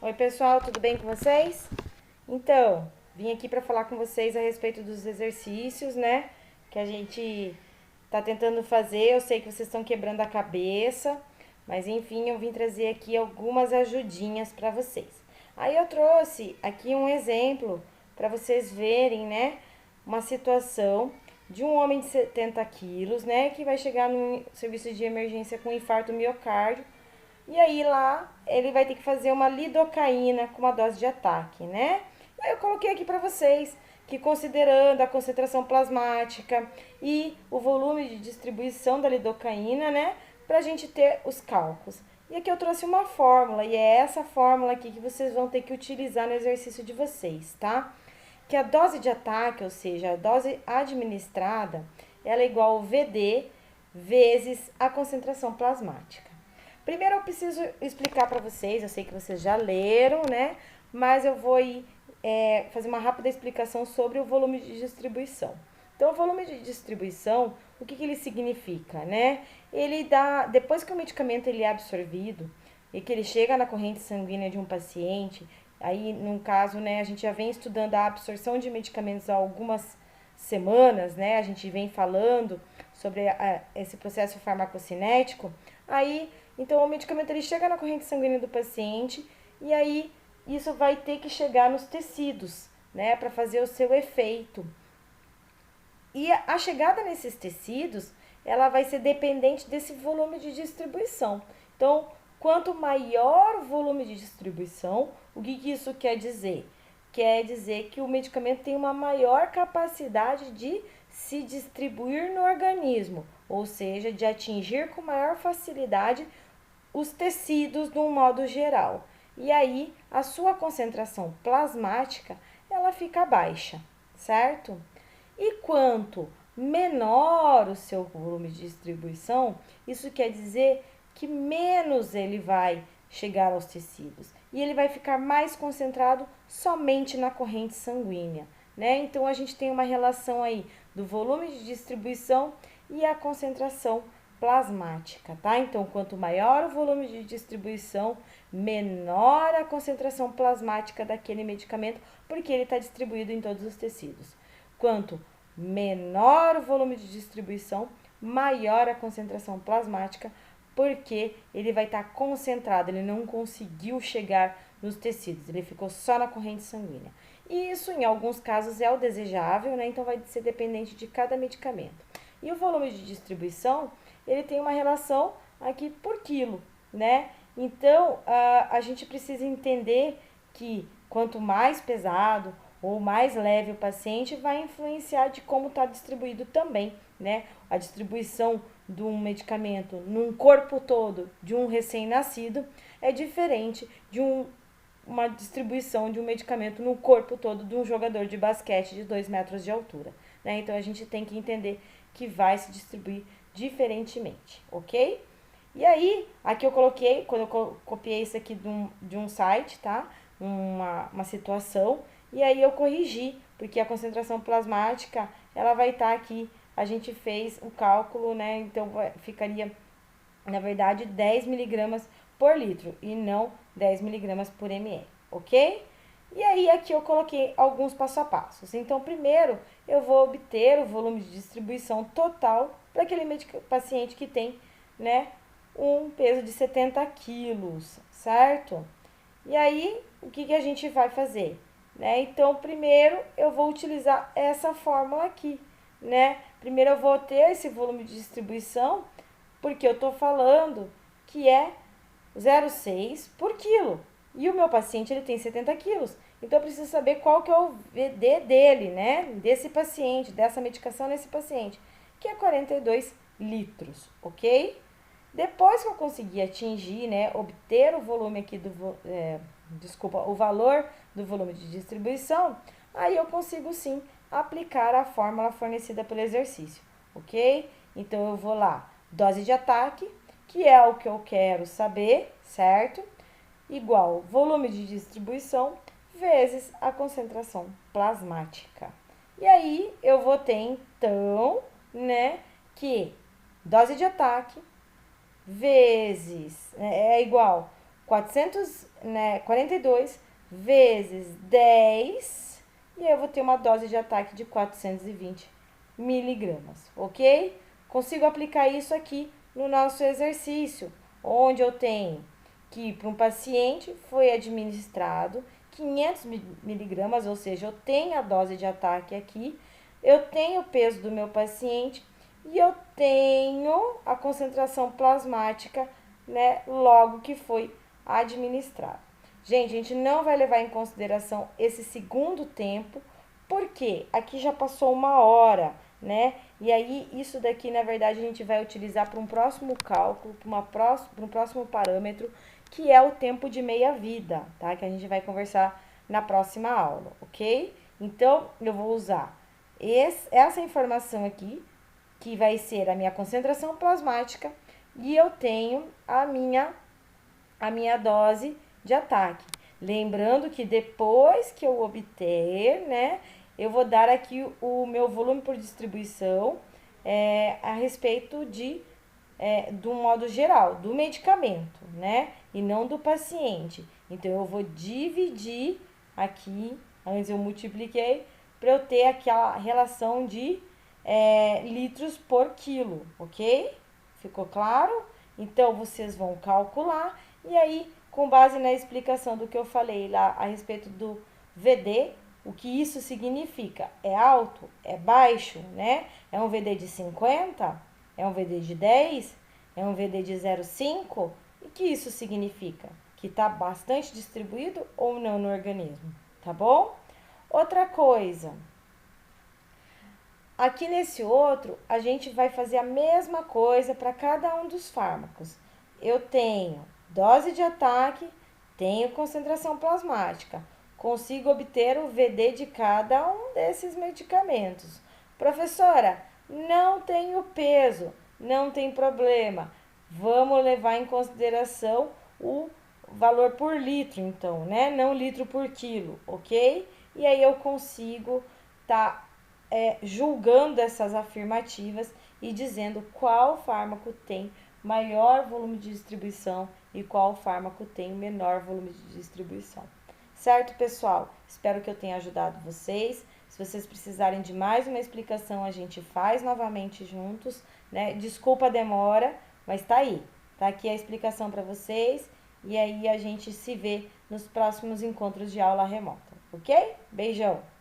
Oi, pessoal, tudo bem com vocês? Então, vim aqui para falar com vocês a respeito dos exercícios, né? Que a gente tá tentando fazer. Eu sei que vocês estão quebrando a cabeça, mas enfim, eu vim trazer aqui algumas ajudinhas para vocês. Aí eu trouxe aqui um exemplo para vocês verem, né? Uma situação de um homem de 70 quilos, né? Que vai chegar no serviço de emergência com infarto miocárdio. E aí lá ele vai ter que fazer uma lidocaína com uma dose de ataque, né? E aí eu coloquei aqui para vocês que considerando a concentração plasmática e o volume de distribuição da lidocaína, né, para a gente ter os cálculos. E aqui eu trouxe uma fórmula, e é essa fórmula aqui que vocês vão ter que utilizar no exercício de vocês, tá? Que a dose de ataque, ou seja, a dose administrada, ela é igual ao VD vezes a concentração plasmática. Primeiro eu preciso explicar para vocês, eu sei que vocês já leram, né? Mas eu vou fazer uma rápida explicação sobre o volume de distribuição. Então, o volume de distribuição, o que ele significa, né? Ele dá, depois que o medicamento ele é absorvido e que ele chega na corrente sanguínea de um paciente, aí, num caso, né, a gente já vem estudando a absorção de medicamentos há algumas semanas, né? A gente vem falando sobre esse processo farmacocinético. Aí, então, o medicamento ele chega na corrente sanguínea do paciente e aí isso vai ter que chegar nos tecidos, né, para fazer o seu efeito. E a chegada nesses tecidos, ela vai ser dependente desse volume de distribuição. Então, quanto maior o volume de distribuição, o que isso quer dizer? Quer dizer que o medicamento tem uma maior capacidade de se distribuir no organismo, ou seja, de atingir com maior facilidade os tecidos de um modo geral. E aí, a sua concentração plasmática, ela fica baixa, certo? E quanto menor o seu volume de distribuição, isso quer dizer que menos ele vai chegar aos tecidos e ele vai ficar mais concentrado somente na corrente sanguínea, né? Então a gente tem uma relação aí do volume de distribuição e a concentração plasmática, tá? Então, quanto maior o volume de distribuição, menor a concentração plasmática daquele medicamento, porque ele está distribuído em todos os tecidos. Quanto menor o volume de distribuição, maior a concentração plasmática, porque ele vai estar concentrado, ele não conseguiu chegar nos tecidos, ele ficou só na corrente sanguínea. E isso, em alguns casos, é o desejável, né? Então, vai ser dependente de cada medicamento. E o volume de distribuição, ele tem uma relação aqui por quilo, né? Então, a gente precisa entender que quanto mais pesado ou mais leve o paciente, vai influenciar de como está distribuído também, né? A distribuição de um medicamento num corpo todo de um recém-nascido é diferente de uma distribuição de um medicamento no corpo todo de um jogador de basquete de 2 metros de altura, né? Então, a gente tem que entender que vai se distribuir diferentemente, ok? E aí, aqui eu coloquei, quando eu copiei isso aqui de um site, tá? Uma situação, e aí eu corrigi, porque a concentração plasmática, ela vai estar aqui, a gente fez o cálculo, né? Então, ficaria, na verdade, 10 miligramas por litro, e não 10 miligramas por ml, ok? E aí, aqui eu coloquei alguns passo a passos. Então, primeiro, eu vou obter o volume de distribuição total para aquele paciente que tem, né, um peso de 70 quilos, certo? E aí, o que a gente vai fazer? Né? Então, primeiro, eu vou utilizar essa fórmula aqui, né? Primeiro, eu vou ter esse volume de distribuição, porque eu estou falando que é 0,6 por quilo. E o meu paciente, ele tem 70 quilos. Então, eu preciso saber qual que é o VD dele, né? Desse paciente, dessa medicação nesse paciente, que é 42 litros, ok? Depois que eu conseguir atingir, né, obter o volume aqui o valor do volume de distribuição, aí eu consigo sim aplicar a fórmula fornecida pelo exercício, ok? Então, eu vou lá, dose de ataque, que é o que eu quero saber, certo? Igual volume de distribuição vezes a concentração plasmática. E aí, eu vou ter, então, né, que dose de ataque vezes, é igual 42 vezes 10, e aí eu vou ter uma dose de ataque de 420 miligramas, ok? Consigo aplicar isso aqui no nosso exercício, onde eu tenho que para um paciente foi administrado 500 miligramas, ou seja, eu tenho a dose de ataque aqui, eu tenho o peso do meu paciente e eu tenho a concentração plasmática, né, logo que foi administrado. Gente, a gente não vai levar em consideração esse segundo tempo, porque aqui já passou 1 hora, né? E aí, isso daqui, na verdade, a gente vai utilizar para um próximo cálculo, para um próximo parâmetro, que é o tempo de meia-vida, tá? Que a gente vai conversar na próxima aula, ok? Então, eu vou usar essa informação aqui, que vai ser a minha concentração plasmática, e eu tenho a minha dose de ataque. Lembrando que depois que eu obter, né, eu vou dar aqui o meu volume por distribuição a respeito do modo geral, do medicamento, né, e não do paciente. Então, eu vou dividir aqui, antes eu multipliquei, para eu ter aquela relação de litros por quilo, ok? Ficou claro? Então, vocês vão calcular e aí, com base na explicação do que eu falei lá a respeito do VD, o que isso significa? É alto? É baixo, né? É um VD de 50? É um VD de 10? É um VD de 0,5? E que isso significa? Que está bastante distribuído ou não no organismo, tá bom? Outra coisa, aqui nesse outro, a gente vai fazer a mesma coisa para cada um dos fármacos. Eu tenho dose de ataque, tenho concentração plasmática. Consigo obter o VD de cada um desses medicamentos. Professora, não tenho peso, não tem problema. Vamos levar em consideração o valor por litro, então, né? Não litro por quilo, ok? E aí eu consigo julgando essas afirmativas e dizendo qual fármaco tem maior volume de distribuição e qual fármaco tem menor volume de distribuição. Certo, pessoal? Espero que eu tenha ajudado vocês. Se vocês precisarem de mais uma explicação, a gente faz novamente juntos, né? Desculpa a demora, mas tá aí. Tá aqui a explicação para vocês e aí a gente se vê nos próximos encontros de aula remota, ok? Beijão!